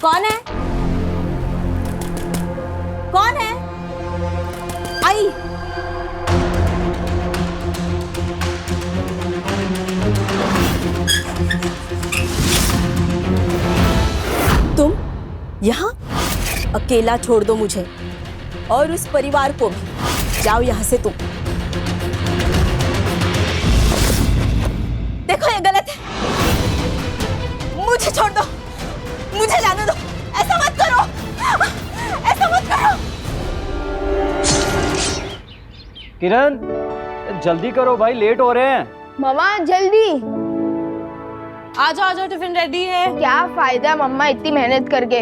कौन है? कौन है? आई। तुम यहाँ? अकेला छोड़ दो मुझे और उस परिवार को भी। जाओ यहाँ से तुम। देखो ये गलत है। मुझे छोड़ दो, मुझे जाने दो। ऐसा मत करो, ऐसा मत करो। किरण जल्दी करो भाई, लेट हो रहे हैं। मम्मा जल्दी। आ जाओ, टिफिन रेडी है। क्या फायदा मम्मा इतनी मेहनत करके,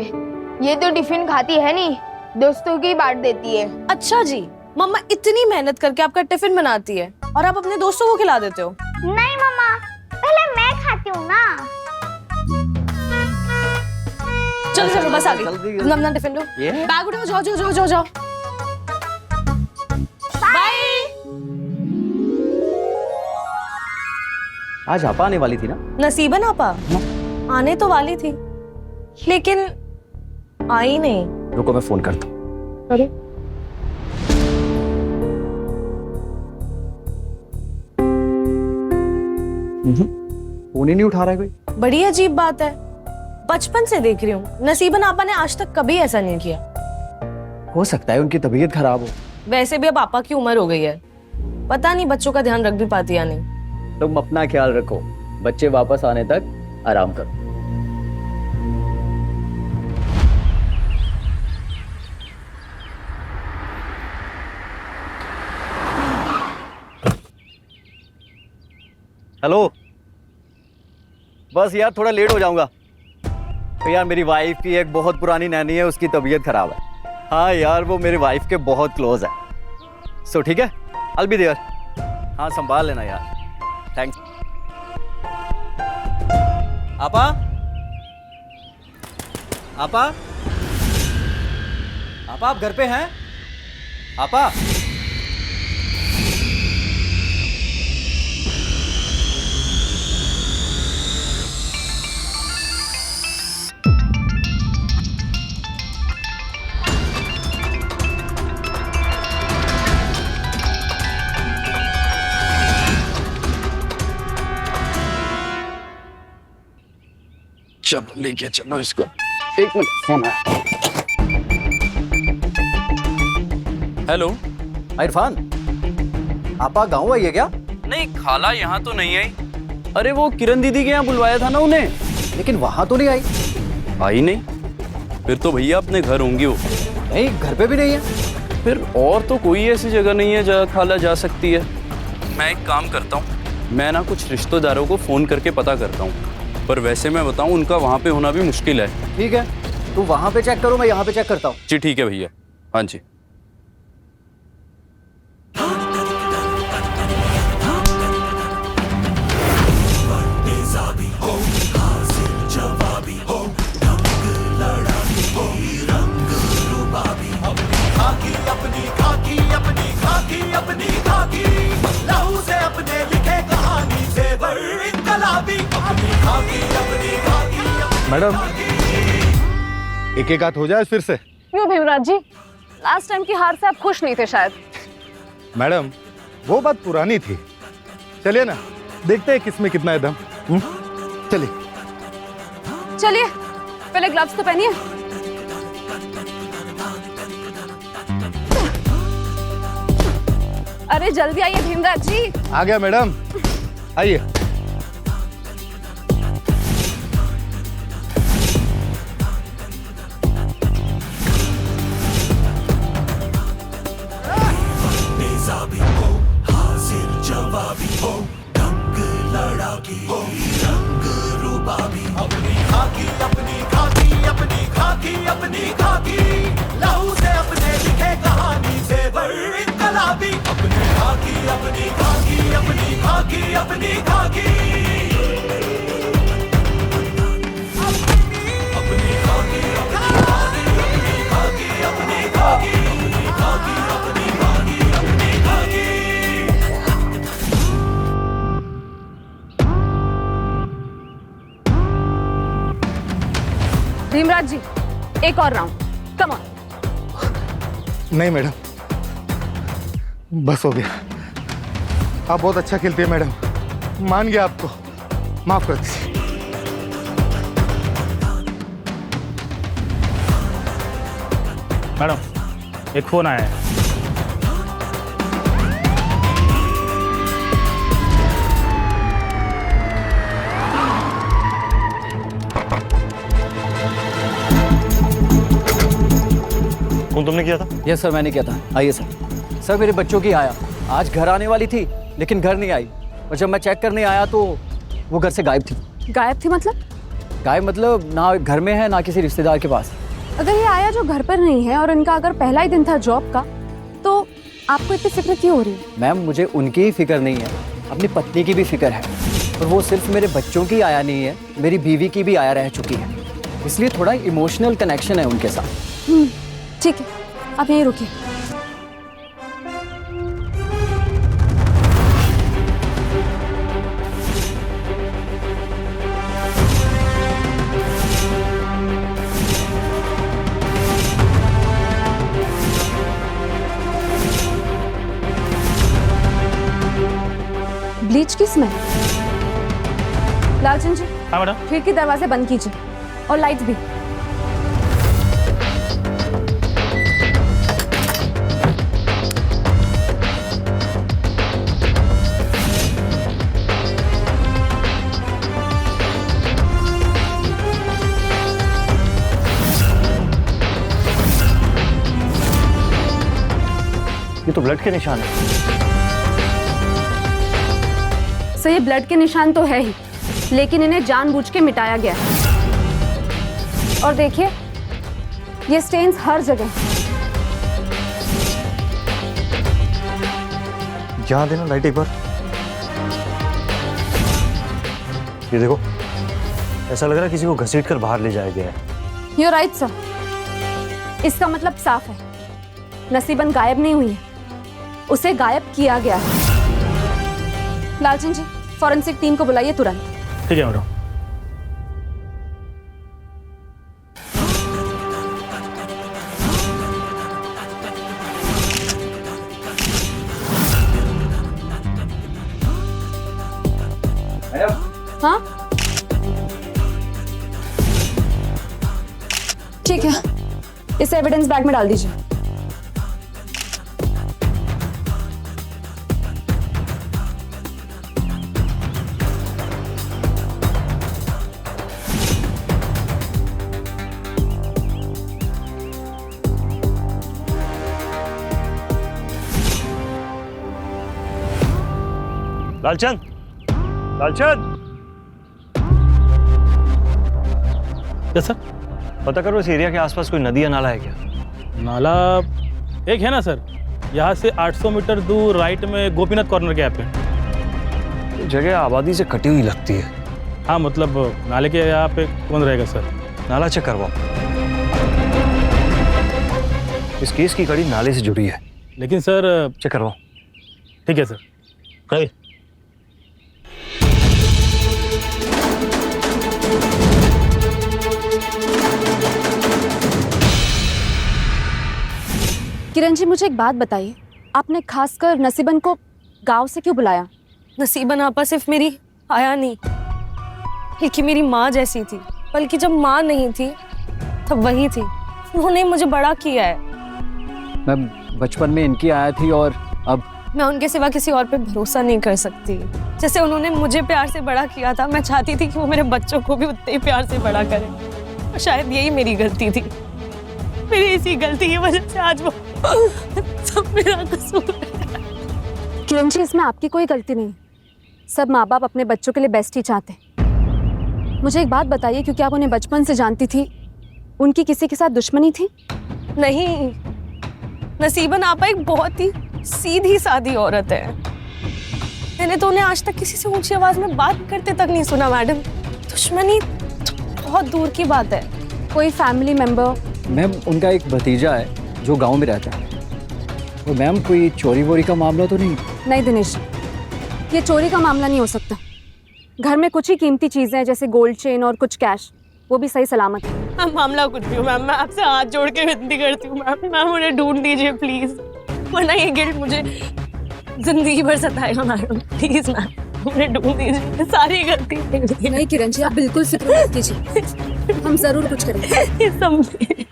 ये तो टिफिन खाती है नहीं, दोस्तों की बांट देती है। अच्छा जी, मम्मा इतनी मेहनत करके आपका टिफिन बनाती है और आप अपने दोस्तों को खिला देते हो? नहीं मम्मा, पहले मैं खाती हूँ ना। चलो बस आ गई। अपना टिफिन लो, बैग उठाओ, जाओ। बाय। आज आपा आने वाली थी ना? नसीबन आपा आने तो वाली थी, लेकिन आई नहीं। रुको मैं फोन करता हूँ। अरे फोन ही नहीं उठा रहा है कोई। बड़ी अजीब बात है, बचपन से देख रही हूँ नसीबन आपा ने आज तक कभी ऐसा नहीं किया। हो सकता है उनकी तबीयत खराब हो। वैसे भी अब पापा की उम्र हो गई है, पता नहीं बच्चों का ध्यान रख भी पाती या नहीं। तुम अपना ख्याल रखो, बच्चे वापस आने तक आराम करो। हेलो, बस यार थोड़ा लेट हो जाऊंगा। तो यार मेरी वाइफ की एक बहुत पुरानी नैनी है, उसकी तबीयत खराब है। हाँ यार वो मेरी वाइफ के बहुत क्लोज है। सो ठीक है, I'll be there। हाँ संभाल लेना यार, थैंक्स। आपा आपा आपा आप घर पे हैं? आपा चलो लेके चलो इसको। एक मिनट, फोन आया। हेलो इरफान, आपा गाँव आई है क्या? नहीं, खाला यहाँ तो नहीं आई। अरे वो किरण दीदी के यहाँ बुलवाया था ना उन्हें, लेकिन वहां तो नहीं आई। आई नहीं। फिर तो भैया अपने घर होंगी वो। नहीं, घर पे भी नहीं है। फिर और तो कोई ऐसी जगह नहीं है जहाँ खाला जा सकती है। मैं एक काम करता हूँ, मैं ना कुछ रिश्तेदारों को फोन करके पता करता हूँ, पर वैसे मैं बताऊँ उनका वहाँ पे होना भी मुश्किल है। ठीक है, तू वहां पे चेक करो, मैं यहाँ पे चेक करता हूँ। जी ठीक है भैया। हाँ जी। मैडम एक एक हाथ हो जाए फिर से। क्यों भीमराज जी, लास्ट टाइम की हार से आप खुश नहीं थे शायद। मैडम वो बात पुरानी थी, चलिए ना देखते हैं किसमें कितना है दम। चलिए चलिए, पहले ग्लव्स तो पहनिए। अरे जल्दी आइए भीमराज जी। आ गया मैडम, आइए। भीमराज जी, एक और राउंड, कम ऑन। नहीं मैडम, बस हो गया। आप बहुत अच्छा खेलती है मैडम, मान गया आपको, माफ कर दीजिए। मैडम, एक फ़ोन आया है। फोन तुमने किया था? यस सर, मैंने किया था। आइए सर। सर मेरे बच्चों की आया आज घर आने वाली थी, लेकिन घर नहीं आई, और जब मैं चेक करने आया तो वो घर से गायब थी। गायब थी मतलब? गायब मतलब ना घर में है ना किसी रिश्तेदार के पास। अगर ये आया जो घर पर नहीं है और इनका अगर पहला ही दिन था जॉब का, तो आपको इतनी फिक्र क्यों हो रही है? मैम मुझे उनकी ही फिक्र नहीं है, अपनी पत्नी की भी फिक्र है। और वो सिर्फ मेरे बच्चों की आया नहीं है, मेरी बीवी की भी आया रह चुकी है, इसलिए थोड़ा इमोशनल कनेक्शन है उनके साथ। ठीक है, आप यहीं रुकिए। ब्लीच की स्मेल। लालचंद जी, हाँ मैडम। खिड़की दरवाजे बंद कीजिए और लाइट्स भी। ये तो ब्लड के निशान है। सर, ये ब्लड के निशान तो है ही, लेकिन इन्हें जानबूझ के मिटाया गया है। और देखिए, ये स्टेन्स हर जगह। यहाँ देना लाइट एक बार। ये देखो, ऐसा लग रहा है किसी को घसीट कर बाहर ले जाया गया है। You're right, sir. इसका मतलब साफ है, नसीबन गायब नहीं हुई है, उसे गायब किया गया है। लालचंद जी, फॉरेंसिक टीम को बुलाइए तुरंत। ठीक है मैडम। हाँ, ठीक है, इसे एविडेंस बैग में डाल दीजिए। Lalchand, Lalchand, yes sir. पता करो इस एरिया के आसपास कोई नदी या नाला है क्या? नाला एक है ना सर, यहाँ से 800 मीटर दूर राइट में गोपीनाथ कॉर्नर के यहाँ पे। ये जगह आबादी से कटी हुई लगती है। हाँ मतलब नाले के यहाँ पे कौन रहेगा सर? नाला चेक करवाओ। इस केस की कड़ी नाले से जुड़ी है। लेकिन सर, चेक करवाओ। ठीक है सर। करिए। किरण जी, मुझे एक बात बताइए, आपने खासकर नसीबन को गांव से क्यों बुलाया? नसीबन आपा सिर्फ मेरी आया नहीं, बल्कि मेरी माँ जैसी थी। बल्कि जब माँ नहीं थी तब वही थी, उन्होंने मुझे बड़ा किया है। मैं बचपन में इनकी आया थी और अब मैं उनके सिवा किसी और पे भरोसा नहीं कर सकती। जैसे उन्होंने मुझे प्यार से बड़ा किया था, मैं चाहती थी कि वो मेरे बच्चों को भी उतने ही प्यार से बड़ा करें। और शायद यही मेरी गलती थी, मेरी इसी गलती की वजह से आज वो सब मेरा कसूर है। किरण जी, इसमें आपकी कोई गलती नहीं। सब माँ बाप अपने बच्चों के लिए बेस्ट ही चाहते हैं। मुझे एक बात बताइए, क्योंकि आप उन्हें बचपन से जानती थी, उनकी किसी के साथ दुश्मनी थी? नहीं, नसीबन आपा एक बहुत ही सीधी सादी औरत है। मैंने तो उन्हें आज तक किसी से ऊंची आवाज में बात करते तक नहीं सुना मैडम। दुश्मनी तो बहुत दूर की बात है। कोई फैमिली मेंबर? मैम उनका एक भतीजा है जो गांव में रहता है। और मैम कोई चोरी वोरी का मामला तो नहीं? नहीं दिनेश, ये चोरी का मामला नहीं हो सकता। घर में कुछ ही कीमती चीजें हैं, जैसे गोल्ड चेन और कुछ कैश, वो भी सही सलामत है। मैम मामला कुछ भी हो मैम, मैं आपसे हाथ जोड़ के विनती करती हूँ मैम, मैम उन्हें ढूंढ दीजिए प्लीज, वरना ये गिल्ट मुझे जिंदगी भर सताएगा मैडम। प्लीज मैम उन्हें ढूंढ दीजिए, सारी गलती मेरी है। नहीं किरण जी, आप बिल्कुल फिक्र मत कीजिए, हम जरूर कुछ करेंगे। समझिए।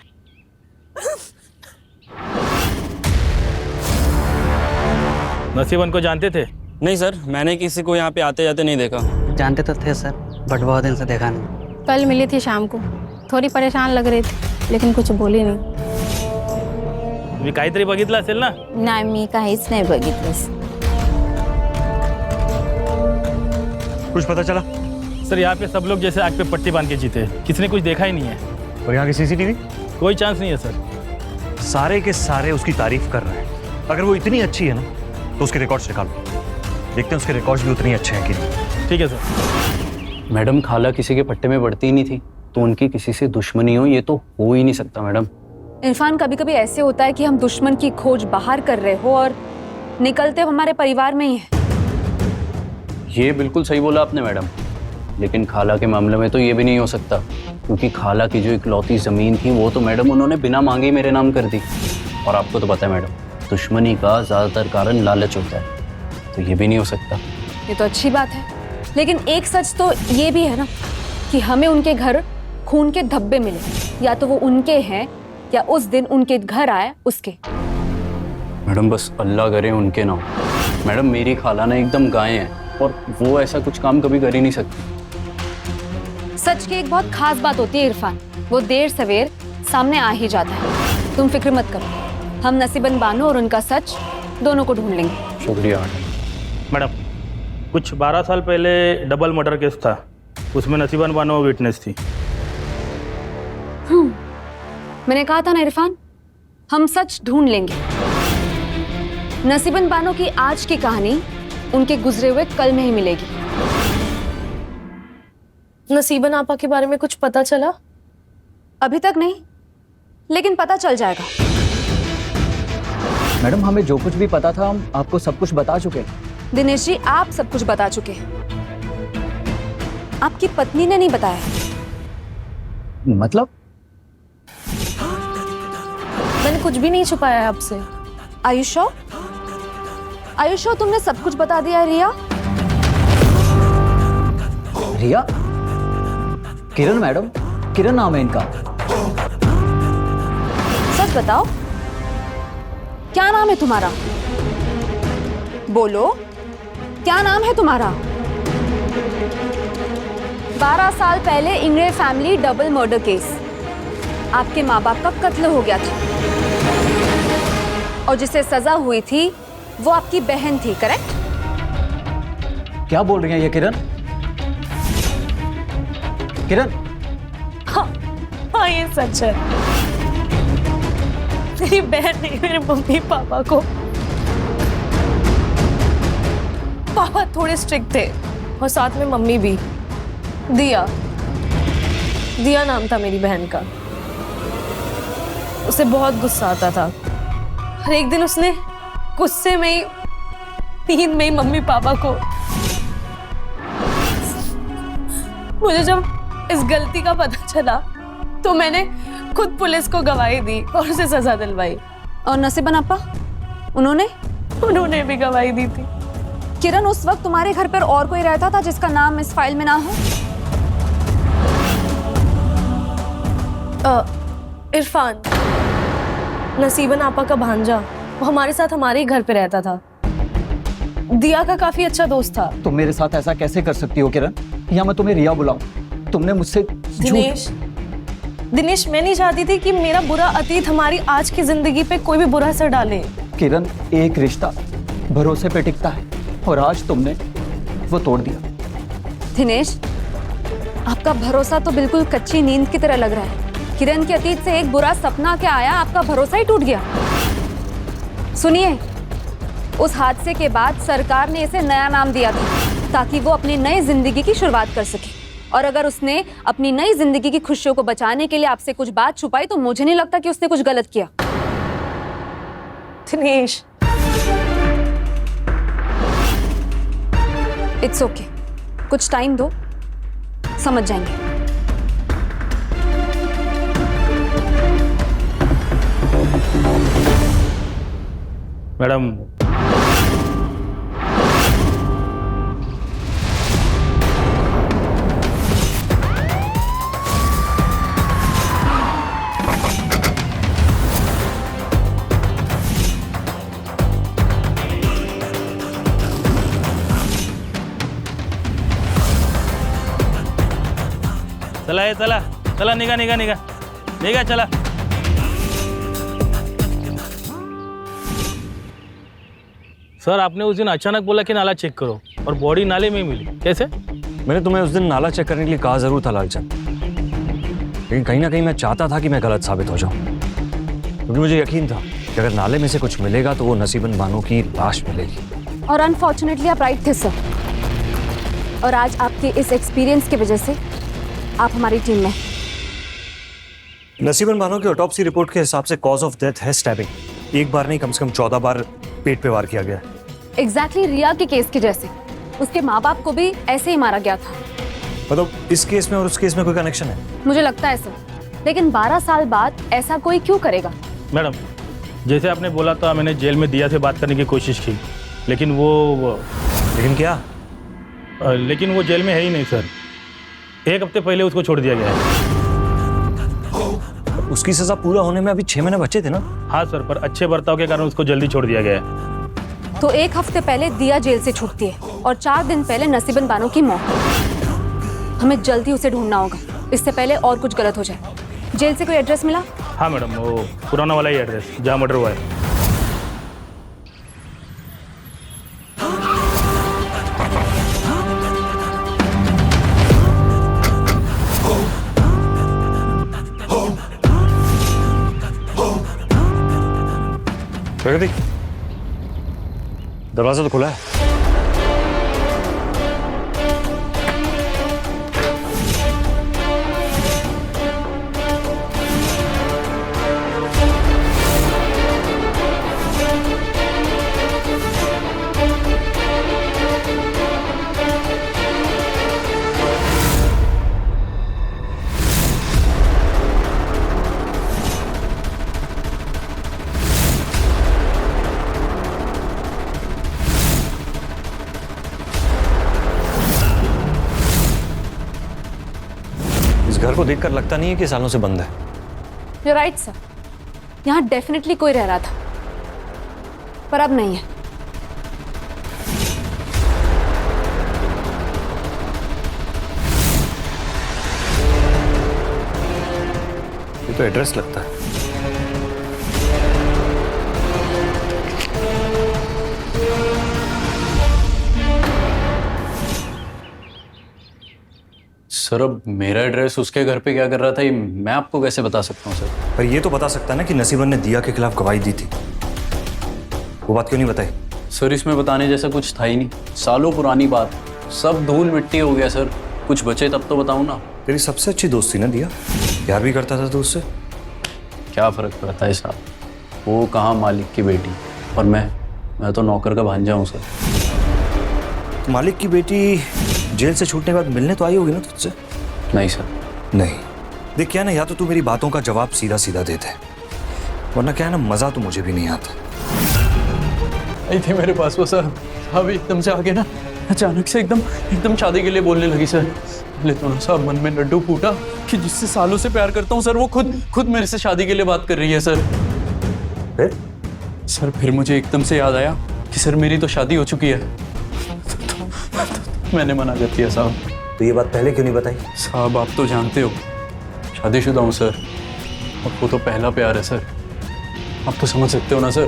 नसीबन को जानते थे? नहीं सर, मैंने किसी को यहाँ पे आते जाते नहीं देखा। जानते तो थे सर, बट बहुत दिन से देखा नहीं। कल मिली थी शाम को, थोड़ी परेशान लग रही थी लेकिन कुछ बोली नाही. मी काहीतरी बघितलं असेल ना? नाही, मी काहीच नाही बघितलंस. कुछ पता चला? सर यहाँ पे सब लोग जैसे आग पे पट्टी बांध के जीते, किसी ने कुछ देखा ही नहीं है. और यहाँ की सीसीटीवी? कोई चांस नहीं है सर. सारे के सारे उसकी तारीफ कर रहे हैं. अगर वो इतनी अच्छी है ना तो उसके रिकॉर्ड्स निकालो, देखते हैं उसके रिकॉर्ड्स भी उतनी अच्छे हैं कि नहीं. ठीक है सर. मैडम खाला किसी के पट्टे में बढ़ती ही नहीं थी, तो उनकी किसी से दुश्मनी हो ये तो हो ही नहीं सकता मैडम. इरफान, कभी कभी ऐसे होता है कि हम दुश्मन की खोज बाहर कर रहे हो और निकलते हमारे परिवार में ही है. ये बिल्कुल सही बोला आपने मैडम, लेकिन खाला के मामले में तो ये भी नहीं हो सकता, क्योंकि खाला की जो इकलौती ज़मीन थी वो तो मैडम उन्होंने बिना मांगे मेरे नाम कर दी. और आपको तो पता है मैडम, दुश्मनी का ज़्यादातर कारण लालच होता है, तो ये भी नहीं हो सकता. ये तो अच्छी बात है, लेकिन एक सच तो ये भी है ना कि हमें उनके घर खून के धब्बे मिले, या तो वो उनके हैं या उस दिन उनके घर आए उसके. मैडम बस अल्लाह करे उनके ना हो. मैडम मेरी खाला ना एकदम गाय है और वो ऐसा कुछ काम कभी कर ही नहीं सकती. सच की एक बहुत खास बात होती है इरफान, वो देर सवेर सामने आ ही जाता है. तुम फिक्र मत करो, हम नसीबन बानो और उनका सच दोनों को ढूंढ लेंगे. शुक्रिया मैडम. कुछ 12 साल पहले डबल मर्डर केस था, उसमें नसीबन बानो विटनेस थी. मैंने कहा था ना इरफान, हम सच ढूंढ लेंगे. नसीबन बानो की आज की कहानी उनके गुजरे हुए कल में ही मिलेगी. नसीबन आपा के बारे में कुछ पता चला? अभी तक नहीं, लेकिन पता चल जाएगा. मैडम हमें जो कुछ भी पता था हम आपको सब कुछ बता चुके हैं. दिनेश जी, आप सब कुछ बता चुके हैं, आपकी पत्नी ने नहीं बताया. मतलब? मैंने कुछ भी नहीं छुपाया है आपसे. आयुषो, आयुषो, तुमने सब कुछ बता दिया है. रिया, रिया? किरण मैडम, किरण नाम है इनका. सच बताओ, क्या नाम है तुम्हारा? बोलो, क्या नाम है तुम्हारा? 12 साल पहले इंग्रे फैमिली डबल मर्डर केस, आपके माँ बाप का कत्ल हो गया था और जिसे सजा हुई थी वो आपकी बहन थी, करेक्ट? क्या बोल रही हैं ये किरण? किरण? हाँ ये सच है. मेरी बहन नहीं, मेरे मम्मी पापा को, पापा थोड़े स्ट्रिक्ट थे और साथ में मम्मी भी. दिया, दिया नाम था मेरी बहन का. उसे बहुत गुस्सा आता था और एक दिन उसने गुस्से में ही, नींद में ही मम्मी पापा को, मुझे जब इस गलती का पता चला तो मैंने खुद पुलिस को गवाही दी और उसे सजा दिलवाई. और नसीबन आपा, उन्होंने भी गवाही दी थी. किरण, उस वक्त तुम्हारे घर पर और कोई रहता था जिसका नाम इस फाइल में ना हो? इरफान, नसीबन आपा का भांजा, वो हमारे साथ हमारे ही घर पे रहता था. दिया का काफी अच्छा दोस्त था. तुम मेरे साथ ऐसा कैसे कर सकती हो किरण? या मैं तुम्हें रिया बुलाऊं? तुमने मुझसे दिनेश, मैं नहीं चाहती थी कि मेरा बुरा अतीत हमारी आज की जिंदगी पे कोई भी बुरा असर डाले. किरण, एक रिश्ता भरोसे पे टिकता है और आज तुमने वो तोड़ दिया. दिनेश, आपका भरोसा तो बिल्कुल कच्ची नींद की तरह लग रहा है. किरण के अतीत से एक बुरा सपना क्या आया, आपका भरोसा ही टूट गया. सुनिए, उस हादसे के बाद सरकार ने इसे नया नाम दिया था ताकि वो अपनी नई जिंदगी की शुरुआत कर सके. और अगर उसने अपनी नई जिंदगी की खुशियों को बचाने के लिए आपसे कुछ बात छुपाई तो मुझे नहीं लगता कि उसने कुछ गलत किया. दिनेश, इट्स ओके, कुछ टाइम दो, समझ जाएंगे. मैडम चला ये चला चला निघा निघा निघा निघा चला सर आपने उस दिन अचानक बोला कि नाला चेक करो और बॉडी नाले में ही मिली कैसे? मैंने तुम्हें उस दिन नाला चेक करने के लिए कहा जरूर था लालचंद, लेकिन कहीं ना कहीं मैं चाहता था कि मैं गलत साबित हो जाऊं, क्योंकि मुझे यकीन था कि अगर नाले में से कुछ मिलेगा तो वो नसीबन बानो की लाश मिलेगी। और अनफॉर्चुनेटली आप राइट थे सर, और आज आपके इस एक्सपीरियंस की वजह से आप हमारी टीम में। नसीबन बानो की ऑटोप्सी रिपोर्ट के हिसाब से कॉज ऑफ डेथ है स्टैबिंग। एक बार नहीं, कम से कम 14 बार पेट पे वार किया गया। एग्जैक्टली रिया के केस के जैसे उसके माँ बाप को भी ऐसे ही मारा गया था। मतलब इस केस में और उस केस में कोई कनेक्शन है? मुझे लगता है सर, लेकिन 12 साल बाद ऐसा कोई क्यों करेगा? मैडम जैसे आपने बोला था, मैंने जेल में दिया से बात करने की कोशिश की, लेकिन लेकिन क्या? लेकिन वो जेल में है ही नहीं सर। 1 हफ्ते पहले उसको छोड़ दिया गया है। उसकी सजा पूरा होने में अभी 6 महीने बचे थे ना? हाँ सर, पर अच्छे बर्ताव के कारण उसको जल्दी छोड़ दिया गया है। तो 1 हफ्ते पहले दिया जेल से छूटती है और 4 दिन पहले नसीबन बानो की मौत। हमें जल्दी उसे ढूंढना होगा, इससे पहले और कुछ गलत हो जाए। जेल से कोई एड्रेस मिला? हाँ मैडम, वो पुराना वाला ही एड्रेस जहाँ मर्डर हुआ है। प्रगति, दरवाजा तो खुला है। घर को देखकर लगता नहीं है कि सालों से बंद है। You're right, सर, यहाँ डेफिनेटली कोई रह रहा था, पर अब नहीं है। ये तो एड्रेस लगता है। सर अब मेरा एड्रेस उसके घर पे क्या कर रहा था ये मैं आपको कैसे बता सकता हूँ सर? पर ये तो बता सकता है ना कि नसीबन ने दिया के खिलाफ गवाही दी थी। वो बात क्यों नहीं बताई? सर इसमें बताने जैसा कुछ था ही नहीं, सालों पुरानी बात, सब धूल मिट्टी हो गया सर। कुछ बचे तब तो बताऊँ ना। तेरी सबसे अच्छी दोस्त थी ना दिया, प्यार भी करता था तो उससे। क्या फर्क पड़ता है साहब, वो कहाँ मालिक की बेटी और मैं तो नौकर का भांजा हूँ सर। मालिक की बेटी जेल से छूटने के बाद मिलने तो आई होगी ना तुझसे? नहीं सर। नहीं, देख क्या ना, या तो तू मेरी बातों का जवाब सीधा सीधा दे दे, वरना क्या है ना, मजा तो मुझे भी नहीं आता। आई थी मेरे पास वो सर, साहब एकदम से आके ना अचानक से एकदम शादी के लिए बोलने लगी सर। पहले तो ना साहब मन में लड्डू फूटा कि जिससे सालों से प्यार करता हूँ सर, वो खुद मेरे से शादी के लिए बात कर रही है सर। फिर मुझे एकदम से याद आया कि सर मेरी तो शादी हो चुकी है। मैंने मना कर दिया साहब। तो ये बात पहले क्यों नहीं बताई? साहब आप तो जानते हो शादीशुदा हूँ सर, और वो तो पहला प्यार है सर, आप तो समझ सकते हो ना सर।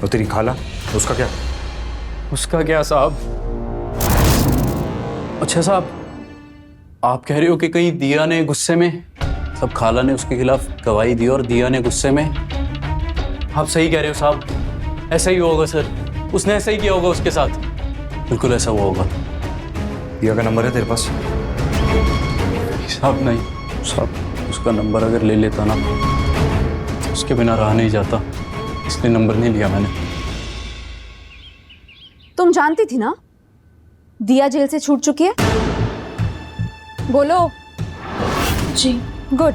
और तेरी खाला, उसका क्या? उसका क्या साहब? अच्छा साहब, आप कह रहे हो कि कहीं दिया ने गुस्से में, सब खाला ने उसके खिलाफ गवाही दी और दिया ने गुस्से में? आप सही कह रहे हो साहब, ऐसा ही होगा सर, उसने ऐसा ही किया होगा उसके साथ, बिल्कुल ऐसा हुआ होगा। दिया का नंबर है तेरे पास? साहब नहीं साहब, उसका नंबर अगर ले लेता ना, उसके बिना रहा नहीं जाता, इसलिए नंबर नहीं लिया मैंने। तुम जानती थी ना दिया जेल से छूट चुकी है? बोलो। जी। गुड।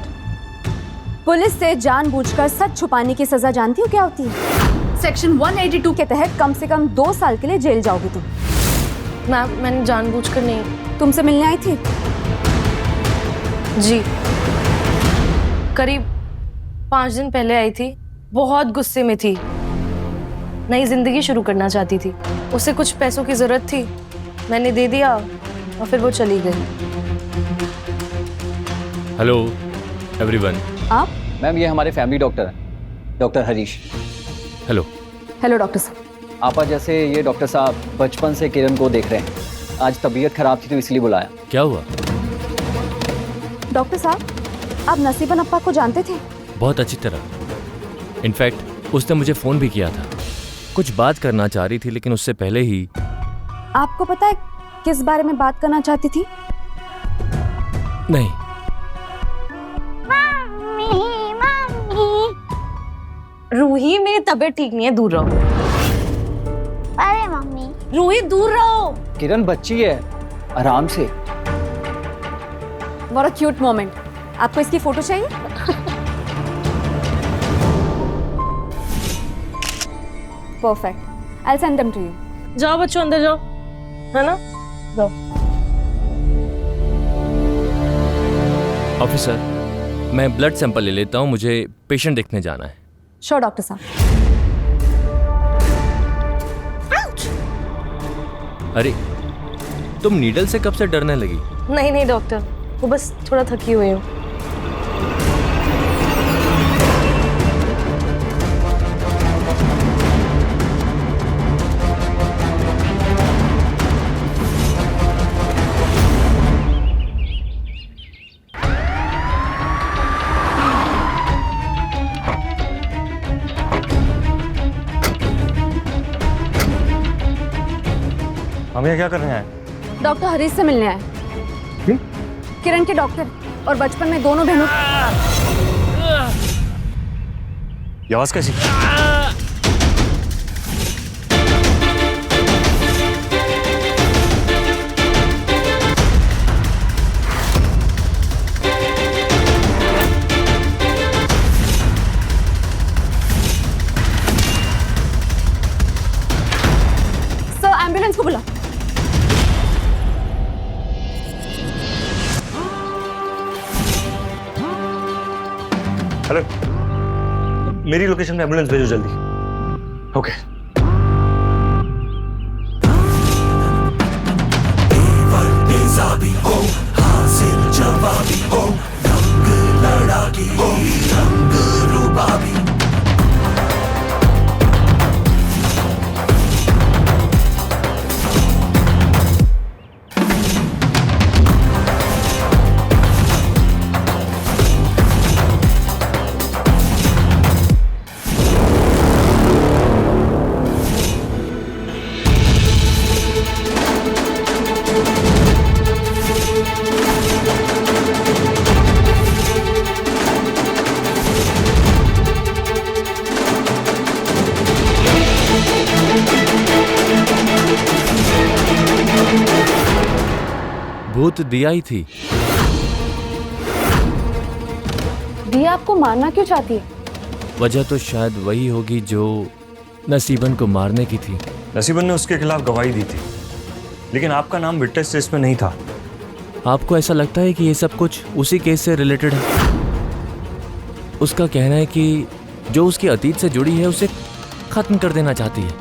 पुलिस से जानबूझकर सच छुपाने की सजा जानती हो क्या होती है? सेक्शन 182 के तहत कम से कम 2 साल के लिए जेल जाओगी तुम। मैम मैंने जानबूझकर नहीं। तुमसे मिलने आई थी? जी, करीब 5 दिन पहले आई थी। बहुत गुस्से में थी, नई जिंदगी शुरू करना चाहती थी। उसे कुछ पैसों की जरूरत थी, मैंने दे दिया और फिर वो चली गई। Hello everyone. आप? मैम ये हमारे फैमिली डॉक्टर हैं, doctor Harish. Hello. Hello doctor साहब। आपा जैसे ये डॉक्टर साहब बचपन से किरण को देख रहे हैं, आज तबीयत खराब थी तो इसलिए बुलाया। क्या हुआ? डॉक्टर साहब, आप नसीबन अप्पा को जानते थे? बहुत अच्छी तरह। इनफैक्ट उसने मुझे फ़ोन भी किया था, कुछ बात करना चाह रही थी, लेकिन उससे पहले ही। आपको पता है किस बारे में बात करना चाहती थी? नहीं। रूही मेरी तबीयत ठीक नहीं है, दूर रहो। अरे मम्मी। रूही दूर रहो। किरण बच्ची है, आराम से। What a cute moment. आपको इसकी फोटो चाहिए? Perfect. I'll send them to you. जाओ बच्चों अंदर जाओ, है ना? जाओ। ऑफिसर, मैं ब्लड सैंपल ले लेता हूँ, मुझे पेशेंट देखने जाना है। Sure, डॉक्टर साहब। अरे तुम नीडल से कब से डरने लगी? नहीं नहीं डॉक्टर, वो बस थोड़ा थकी हुई हूँ। हम यहाँ क्या कर रहे हैं? डॉक्टर हरीश से मिलने आए। किरण के डॉक्टर, और बचपन में दोनों बहनों। ये आवाज कैसी? सर, एम्बुलेंस को बुलाओ। हेलो, मेरी लोकेशन में एम्बुलेंस भेजो जल्दी। ओके। भूत दिया ही थी। दिया आपको मारना क्यों चाहती है? वजह तो शायद वही होगी जो नसीबन को मारने की थी। नसीबन ने उसके खिलाफ गवाही दी थी, लेकिन आपका नाम विटनेस लिस्ट में नहीं था। आपको ऐसा लगता है कि ये सब कुछ उसी केस से रिलेटेड है? उसका कहना है कि जो उसके अतीत से जुड़ी है उसे खत्म कर देना चाहती है।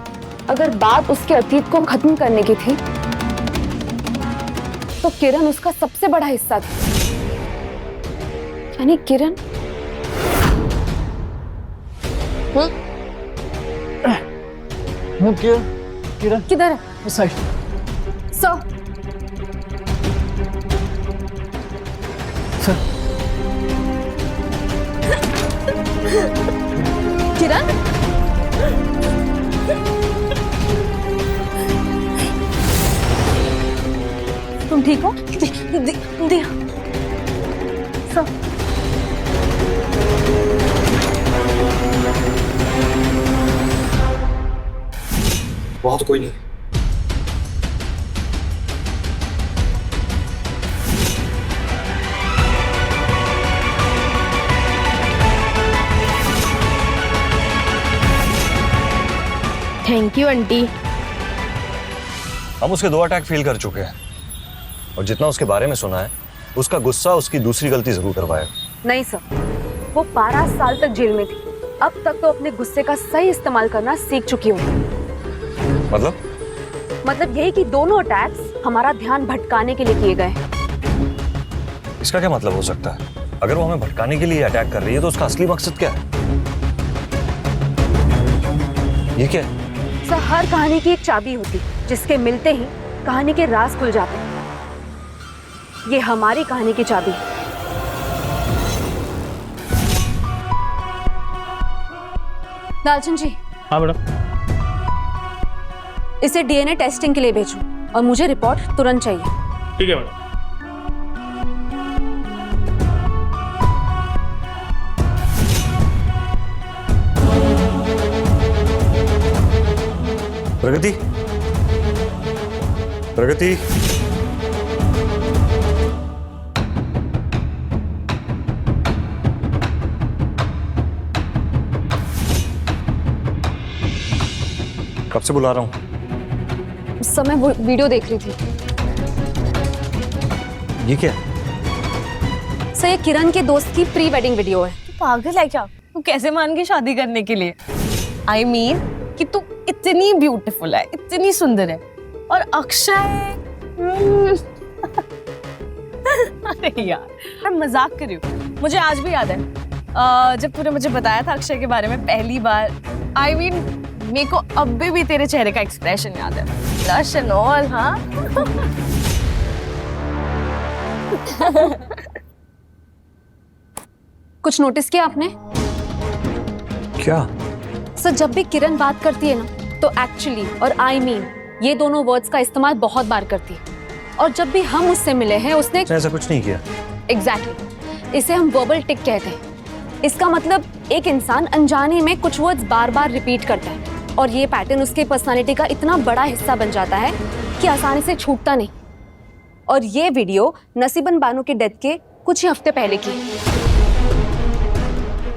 अगर बात उसके अतीत को खत्म करने की थी तो किरण उसका सबसे बड़ा हिस्सा थी। यानी किरण किरण किधर है? साइड। सर, किरण, तुम ठीक हो? दिया सर, बहुत कोई नहीं। Thank you aunty. हम उसके 2 अटैक फेल कर चुके हैं और जितना उसके बारे में सुना है उसका गुस्सा उसकी दूसरी गलती जरूर करवाएगा। नहीं सर, वो 12 साल तक जेल में थी। अब तक तो अपने गुस्से का सही इस्तेमाल करना सीख चुकी हूँ। मतलब यही कि दोनों अटैक्स हमारा ध्यान भटकाने के लिए किए गए हैं। इसका क्या मतलब हो सकता है? अगर वो हमें भटकाने के लिए अटैक कर रही है तो उसका असली मकसद क्या है? ये क्या है? सर, हर कहानी की एक चाबी होती जिसके मिलते ही कहानी के राज खुल जाते हैं। ये हमारी कहानी की चाबी है। लालचंद जी। हाँ मैडम। इसे डीएनए टेस्टिंग के लिए भेजो और मुझे रिपोर्ट तुरंत चाहिए। ठीक है मैडम। प्रगति, प्रगति, कब से बुला रहा हूँ? उस समय वो वीडियो देख रही थी। ये क्या? सर, ये किरण के दोस्त की प्री वेडिंग वीडियो है। तू पागल है क्या? तू कैसे मान गई शादी करने के लिए? I mean कि तू इतनी ब्यूटीफुल है, इतनी सुंदर है, और अक्षय अरे यार, मैं मजाक कर रही हूँ। मुझे आज भी याद है जब तूने मुझे बताया था अक्षय के बारे में पहली बार। I mean मेरे को अब भी तेरे चेहरे का एक्सप्रेशन याद है, ब्लश एंड ऑल। हाँ कुछ नोटिस किया आपने? क्या? सर, जब भी किरण बात करती है ना तो एक्चुअली और आई मीन ये दोनों वर्ड्स का इस्तेमाल बहुत बार करती है। और जब भी हम उससे मिले हैं उसने ऐसा कुछ नहीं किया। एग्जैक्टली, इसे हम वर्बल टिक कहते हैं। इसका मतलब एक इंसान अनजाने में कुछ वर्ड्स बार बार रिपीट करता है और ये पैटर्न उसके पर्सनालिटी का इतना बड़ा हिस्सा बन जाता है कि आसानी से छूटता नहीं। और ये वीडियो नसीबन बानो के डेथ के कुछ ही हफ्ते पहले की।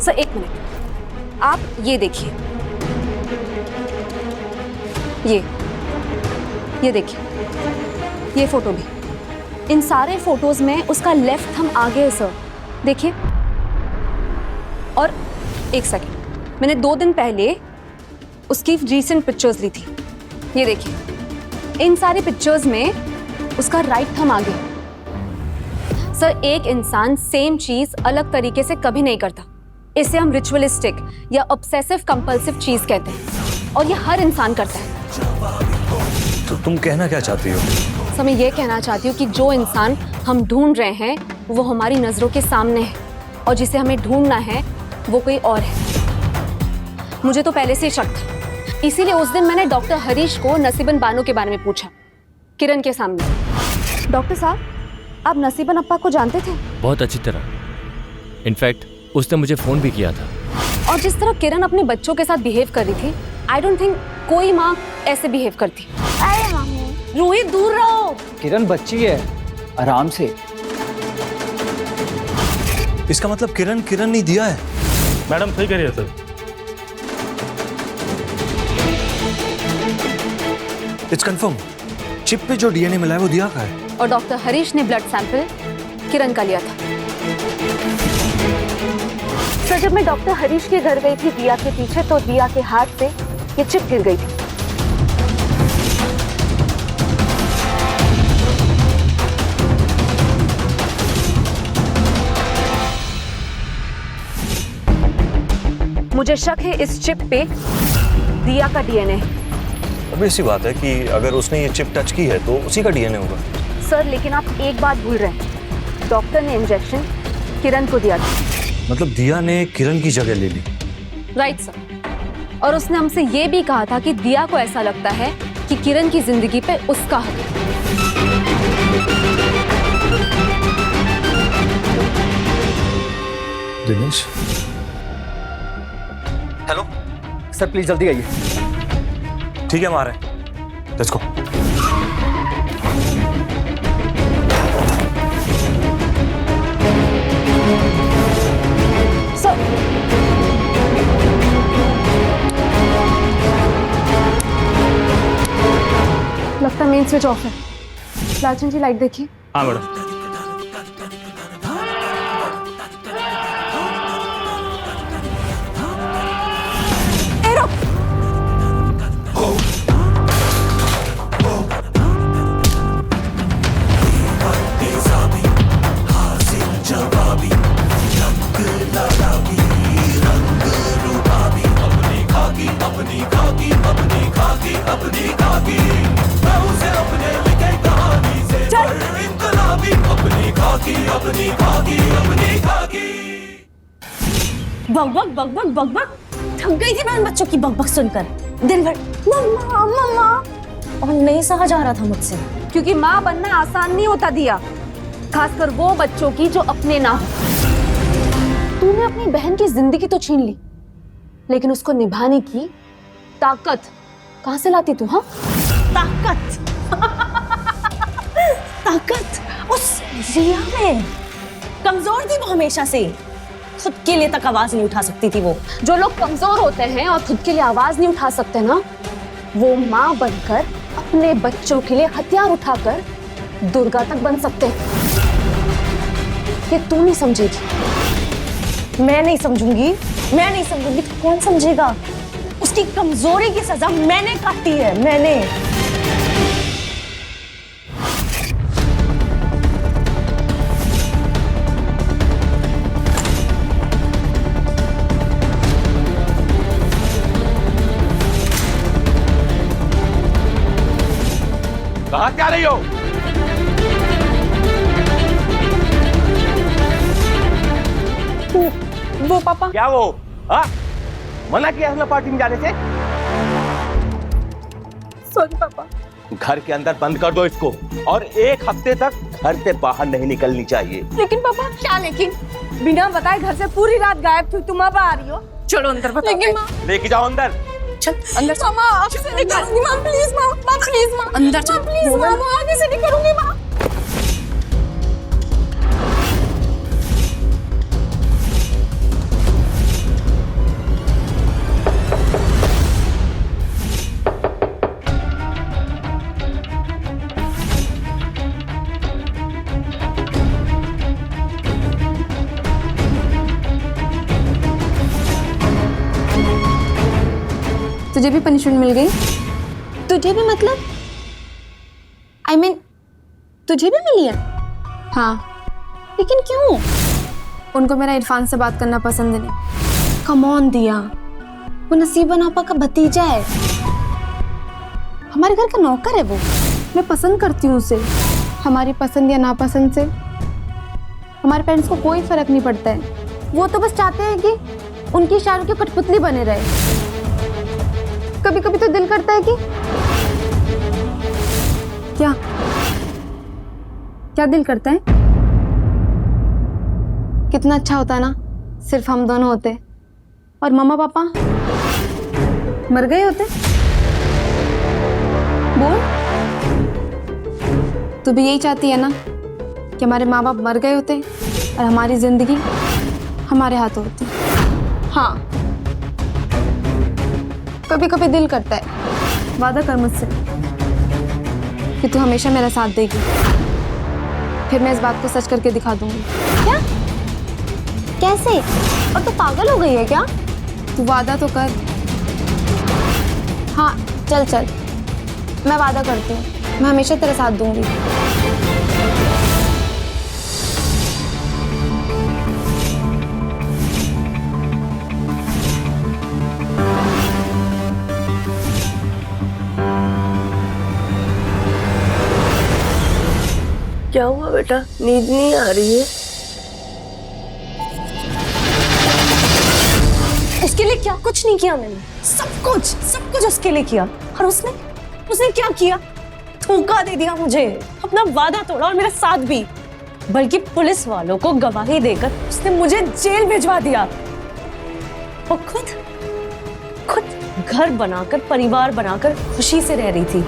सर, एक मिनट, आप ये देखिए, ये देखिए, ये फोटो भी। इन सारे फोटोज में उसका लेफ्ट थंब आगे है सर, देखिए। और एक सेकेंड, मैंने 2 दिन पहले उसकी रीसेंट पिक्चर्स ली थी, ये देखिए। इन सारे पिक्चर्स में उसका राइट थंब आगे है। सर, एक इंसान सेम चीज अलग तरीके से कभी नहीं करता। इसे हम रिचुअलिस्टिक या ऑब्सेसिव कंपल्सिव चीज कहते हैं और ये हर इंसान करता है। तो तुम कहना क्या चाहती हो? सर, मैं ये कहना चाहती हूँ कि जो इंसान हम ढूंढ रहे हैं वो हमारी नजरों के सामने है और जिसे हमें ढूंढना है वो कोई और है। मुझे तो पहले से शक था, इसीलिए उस दिन मैंने डॉक्टर हरीश को नसीबन बानो के बारे में पूछा, किरण के सामने। डॉक्टर साहब, आप नसीबन अप्पा को जानते थे? बहुत अच्छी तरह। इनफैक्ट उसने मुझे फोन भी किया था। और जिस तरह किरण अपने बच्चों के साथ बिहेव कर रही थी, आई डोंट थिंक कोई माँ ऐसे बिहेव करती। अरे मम्मी, रोहित दूर रहो। किरण बच्ची है, आराम से। इसका मतलब किरण नहीं दिया है। मैडम सही कह रही है सर। इट्स कंफर्म, चिप पे जो डीएनए मिला है वो दिया का है। और डॉक्टर हरीश ने ब्लड सैंपल किरण का लिया था। सर, जब मैं डॉक्टर हरीश के घर गई थी दिया के पीछे, तो दिया के हाथ से ये चिप गिर गई थी। मुझे शक है इस चिप पे दिया का डीएनए है। अब ऐसी बात है कि अगर उसने ये चिप टच की है तो उसी का डीएनए होगा। सर, लेकिन आप एक बात भूल रहे हैं, डॉक्टर ने इंजेक्शन किरण को दिया था। मतलब दिया ने किरण की जगह ले ली। Right sir. और उसने हमसे ये भी कहा था कि दिया को ऐसा लगता है कि किरण की जिंदगी पे उसका हक है। दिनेश, हेलो सर, प्लीज जल्दी आइए। ठीक है, हम आ रहे हैं। Let's go. Sir, main switch off है। लालचंद जी लाइट देखिए। हाँ मैडम। बकबक बकबक बकबक, थक गई थी मैं उन बच्चों की बकबक सुनकर। दिन भर मम्मा मम्मा, और नहीं सहा जा रहा था मुझसे। क्योंकि माँ बनना आसान नहीं होता दिया, खासकर वो बच्चों की जो अपने ना हो। तूने अपनी बहन की जिंदगी तो छीन ली, लेकिन उसको निभाने की ताकत कहां से लाती तू? हाँ, ताकत ताकत उस रिया में। कमजोर थी वो हमेशा से, खुद के लिए तक आवाज नहीं उठा सकती थी वो। जो लोग कमजोर होते हैं और खुद के लिए आवाज नहीं उठा सकते ना, वो माँ बनकर अपने बच्चों के लिए हथियार उठाकर दुर्गा तक बन सकते हैं। ये तू नहीं समझेगी। मैं नहीं समझूंगी, मैं नहीं समझूंगी तो कौन समझेगा? उसकी कमजोरी की सजा मैंने काटी है, मैंने। कहाँ जा रही हो? वो पापा। क्या वो? हाँ? मना किया है ना पार्टी में जाने से? सॉरी पापा। घर के अंदर बंद कर दो इसको, और 1 हफ्ते तक घर से बाहर नहीं निकलनी चाहिए। लेकिन पापा। क्या लेकिन? बिना बताए घर से पूरी रात गायब थी, तुम अब आ रही हो? चलो अंदर बताओ। लेकिन माँ। लेके जाओ अंदर। चल अंदर। माँ आपसे नहीं करूंगी माँ, प्लीज माँ, माँ प्लीज माँ अंदर चल, प्लीज माँ, आगे से नहीं करूंगी माँ। तुझे भी पनिशमेंट मिल गई? तुझे भी मतलब? I mean, तुझे भी मिली है? हाँ। लेकिन क्यों? उनको मेरा इरफान से बात करना पसंद नहीं। Come on दिया, वो नसीबन आपा का भतीजा है, हमारे घर का नौकर है वो। मैं पसंद करती हूँ उसे। हमारी पसंद या नापसंद से हमारे पेरेंट्स को कोई फर्क नहीं पड़ता है। वो तो बस चाहते हैं कि उनकी शादी की कठपुतली बने रहे। कभी कभी तो दिल करता है कि क्या दिल करता है? कितना अच्छा होता ना सिर्फ हम दोनों होते और मम्मा पापा मर गए होते। बोल, तू भी यही चाहती है ना कि हमारे माँ बाप मर गए होते और हमारी जिंदगी हमारे हाथों होती? हाँ, कभी कभी दिल करता है। वादा कर मुझसे कि तू हमेशा मेरा साथ देगी, फिर मैं इस बात को सच करके दिखा दूंगी। क्या? कैसे? और तू पागल हो गई है क्या? तू वादा तो कर। हाँ चल चल, मैं वादा करती हूँ, मैं हमेशा तेरा साथ दूंगी। क्या हुआ बेटा, नींद नहीं आ रही है? उसके लिए क्या कुछ नहीं किया मैंने, सब कुछ उसके लिए किया। और उसने क्या किया? धोखा दे दिया मुझे, अपना वादा तोड़ा और मेरा साथ भी। बल्कि पुलिस वालों को गवाही देकर उसने मुझे जेल भिजवा दिया। और खुद घर बनाकर, परिवार बनाकर खुशी से रह रही थी।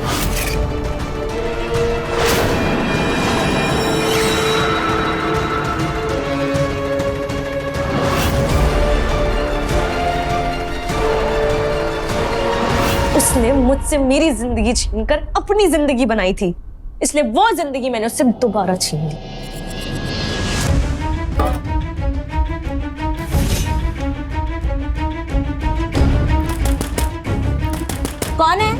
उसने मुझसे मुझसे मेरी जिंदगी छीनकर अपनी जिंदगी बनाई थी, इसलिए वो जिंदगी मैंने उससे दोबारा छीन ली। कौन है?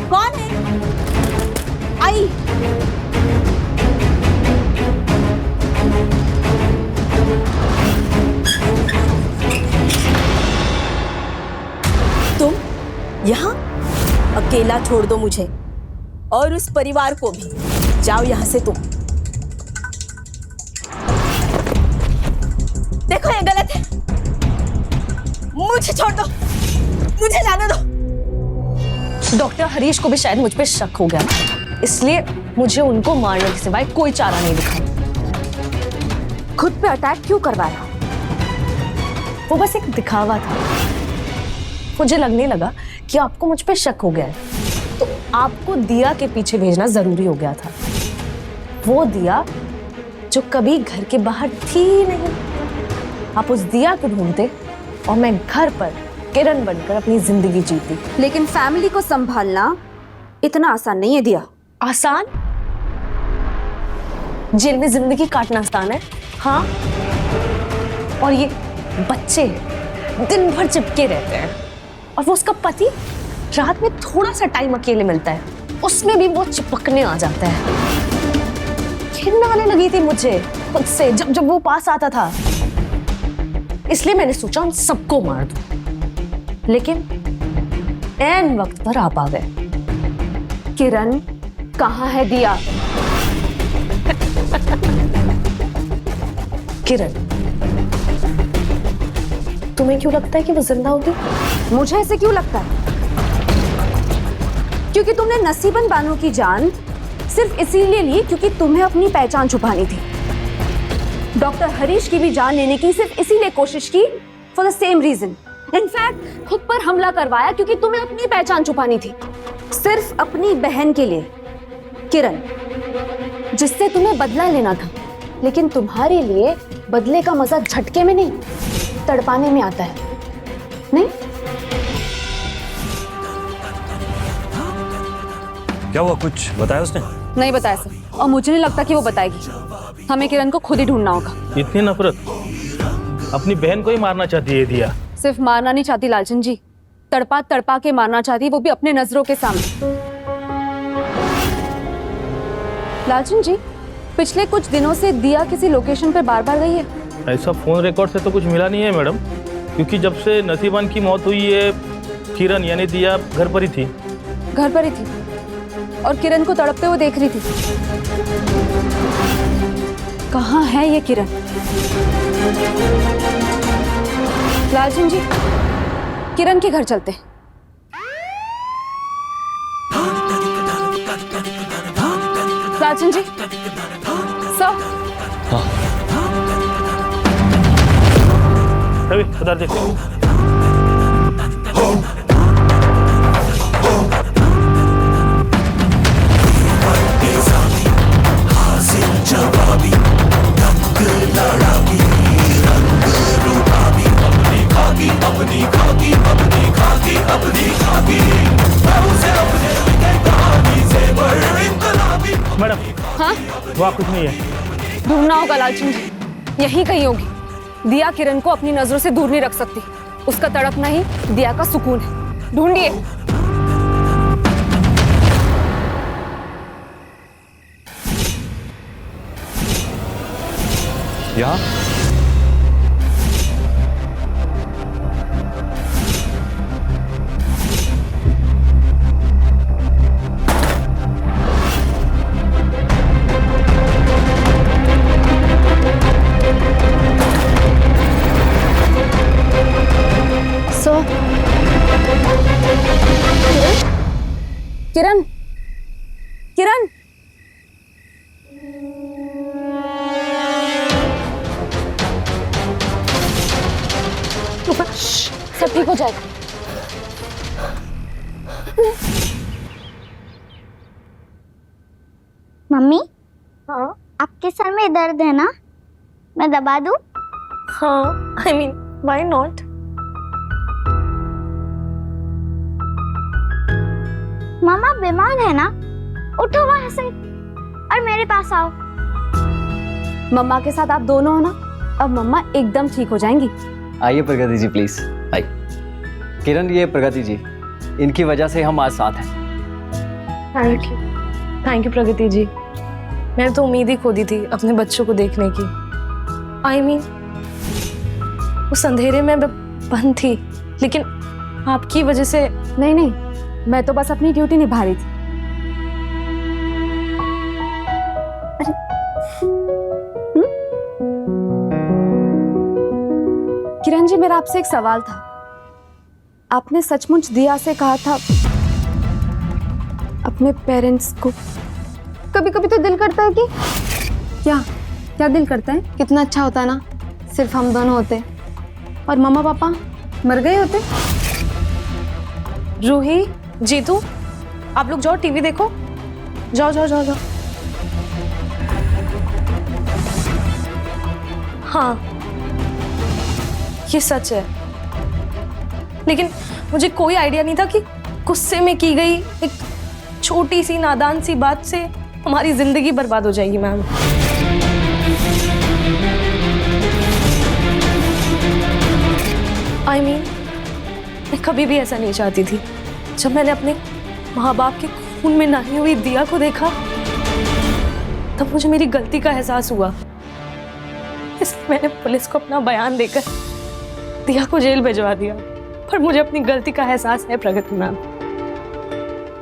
कौन है? आई। तुम यहाँ अकेला छोड़ दो मुझे और उस परिवार को भी। जाओ यहाँ से तुम। देखो ये गलत है, मुझे छोड़ दो, मुझे जाने दो। डॉक्टर हरीश को भी शायद मुझ पे शक हो गया, इसलिए मुझे उनको मारने के सिवाय कोई चारा नहीं दिखा। खुद पे अटैक क्यों करवाया? वो बस एक दिखावा था। मुझे लगने लगा कि आपको मुझ पे शक हो गया है, तो आपको दिया के पीछे भेजना जरूरी हो गया था। वो दिया जो कभी घर के बाहर थी नहीं। आप उस दिया को ढूंढते और मैं घर पर किरण बनकर अपनी जिंदगी जीती। लेकिन फैमिली को संभालना इतना आसान नहीं है दिया। आसान? जेल में जिंदगी काटना आसान है? हाँ। और ये बच्चे दिन भर चिपके रहते हैं, और वो उसका पति रात में थोड़ा सा टाइम अकेले मिलता है, उसमें भी वो चिपकने आ जाता है। घिन आने लगी थी मुझे खुद से जब वो पास आता था, इसलिए मैंने सोचा उन सबको मार दूं। लेकिन ऐन वक्त पर आप आ गए। किरण कहाँ है दिया? किरण, तुम्हें क्यों लगता है कि वो जिंदा होगी? मुझे ऐसे क्यों लगता है? क्योंकि तुमने नसीबन बानो की जान सिर्फ इसीलिए ली क्योंकि तुम्हें अपनी पहचान छुपानी थी। डॉक्टर हरीश की भी जान लेने की सिर्फ इसीलिए कोशिश की, for the same reason. In fact खुद पर हमला करवाया क्योंकि तुम्हें अपनी पहचान छुपानी थी, सिर्फ अपनी बहन के लिए। किरण, जिससे तुम्हें बदला लेना था, लेकिन तुम्हारे लिए बदले का मजा झटके में नहीं, तड़पाने में आता है। नहीं? क्या हुआ, कुछ बताया उसने? नहीं बताया सर, और मुझे नहीं लगता कि वो बताएगी। हमें किरण को खुद ही ढूंढना होगा। इतनी नफरत? अपनी बहन को ही मारना चाहती है दिया। सिर्फ मारना नहीं चाहती लालचंद जी, तड़पा तड़पा के मारना चाहती, वो भी अपने नजरों के सामने। लालचंद जी, पिछले कुछ दिनों से दिया किसी लोकेशन पर बार बार गई है? ऐसा फोन रिकॉर्ड से तो कुछ मिला नहीं है मैडम, क्योंकि जब से नसीबान की मौत हुई है, किरण यानी दिया घर पर ही थी। घर पर ही थी और किरण को तड़पते हुए देख रही थी। कहाँ है ये किरण? लालचंद जी, किरण के घर चलते। लालचंद जी, सर। रवि, उधर देखो। मैडम, हाँ? वहाँ कुछ नहीं है। ढूंढना होगा लालचंद जी, यहीं कहीं होगी। दिया किरण को अपनी नजरों से दूर नहीं रख सकती, उसका तड़पना ही दिया का सुकून है। ढूंढिए। यहाँ? किरण, किरण, सब ठीक हो जाएगा। मम्मी, हाँ? आपके सर में दर्द है ना? मैं दबा दूं? हाँ, I mean, why not? मामा बीमार है ना, उठो वहां से और मेरे पास आओ। मम्मा के साथ आप दोनों हो ना, अब मम्मा एकदम ठीक हो जाएंगी। आइए प्रगति जी प्लीज आइए। किरण, ये प्रगति जी, इनकी वजह से हम आज साथ हैं। थैंक यू प्रगति जी। मैंने तो उम्मीद ही खो दी थी अपने बच्चों को देखने की। I mean, उस अंधेरे में मैं बंद थी, लेकिन आपकी वजह से। नहीं, मैं तो बस अपनी ड्यूटी निभा रही थी। अरे किरण जी, मेरा आपसे एक सवाल था। आपने सचमुच दिया से कहा था अपने पेरेंट्स को। कभी कभी तो दिल करता है कि क्या दिल करता है, कितना अच्छा होता है ना सिर्फ हम दोनों होते और मम्मा पापा मर गए होते। रूही, जीतू, आप लोग जाओ टीवी देखो। जाओ। हाँ, ये सच है, लेकिन मुझे कोई आइडिया नहीं था कि गुस्से में की गई एक छोटी सी नादान सी बात से हमारी जिंदगी बर्बाद हो जाएगी मैम। I mean, मैं कभी भी ऐसा नहीं चाहती थी। जब मैंने अपने माँ बाप के खून में नहाई हुई दिया को देखा, तब मुझे मेरी गलती का एहसास हुआ। इसलिए मैंने पुलिस को अपना बयान देकर दिया को जेल भिजवा दिया। पर मुझे अपनी गलती का एहसास है प्रगति मैम।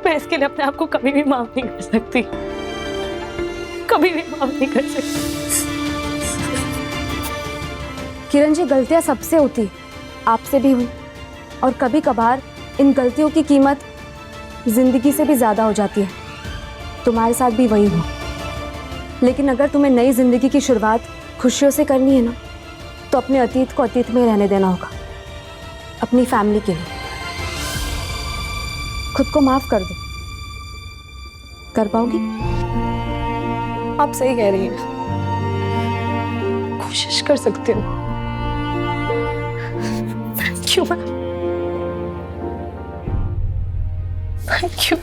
मैं इसके लिए अपने आप को कभी भी माफ नहीं कर सकती, कभी भी माफ नहीं कर सकती। किरण जी, गलतियां सबसे होती है, आपसे भी हुई, और कभी कभार इन गलतियों की कीमत जिंदगी से भी ज्यादा हो जाती है। तुम्हारे साथ भी वही हुआ। लेकिन अगर तुम्हें नई जिंदगी की शुरुआत खुशियों से करनी है ना, तो अपने अतीत को अतीत में रहने देना होगा, अपनी फैमिली के लिए। खुद को माफ कर दो। कर पाओगी? आप सही कह रही हैं, कोशिश कर सकती हूँ। Thank you ma'am, thank you.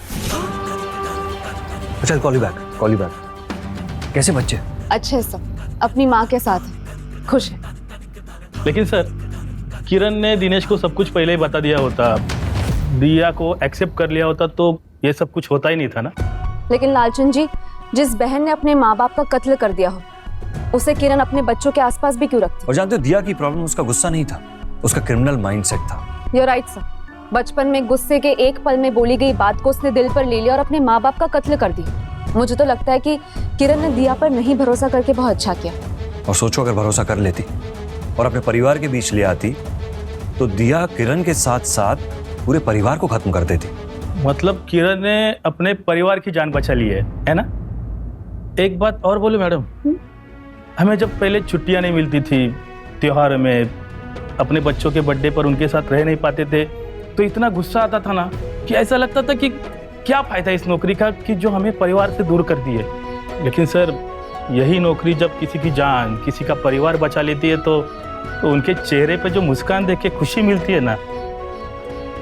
अच्छा, कॉल यू बैक। कैसे बच्चे? अच्छे सब, अपनी माँ के साथ खुश है। लेकिन सर, किरण ने दिनेश को सब कुछ पहले ही बता दिया होता, दिया को एक्सेप्ट कर लिया होता, तो ये सब कुछ होता ही नहीं था ना। लेकिन लालचंद जी, जिस बहन ने अपने माँ बाप का कत्ल कर दिया हो, उसे किरण अपने बच्चों के आसपास भी क्यों रखती? और जानते हो, दिया की प्रॉब्लम उसका गुस्सा नहीं था, उसका क्रिमिनल माइंडसेट था। You're right sir. बचपन में गुस्से के एक पल में बोली गई बात को उसने दिल पर ले लिया और अपने माँ बाप का कत्ल कर दिया। मुझे तो लगता है कि किरण ने दिया पर नहीं भरोसा करके बहुत अच्छा किया। और सोचो, अगर भरोसा कर लेती और अपने परिवार के बीच ले आती, तो दिया किरण के साथ साथ पूरे परिवार को खत्म कर देती। मतलब किरण ने अपने परिवार की जान बचा ली है ना? एक बात और बोलूं मैडम, हमें जब पहले छुट्टियां नहीं मिलती थी त्योहार में, अपने बच्चों के बर्थडे पर उनके साथ रह नहीं पाते थे, तो इतना गुस्सा आता था ना कि ऐसा लगता था कि क्या फायदा इस नौकरी का कि जो हमें परिवार से दूर कर दी है। लेकिन सर, यही नौकरी जब किसी की जान, किसी का परिवार बचा लेती है, तो उनके चेहरे पे जो मुस्कान देख के खुशी मिलती है ना,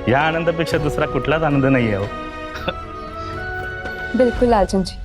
या आनंदापेक्षा दूसरा कुठलाच आनंद नहीं है वो। बिल्कुल लालचंद जी,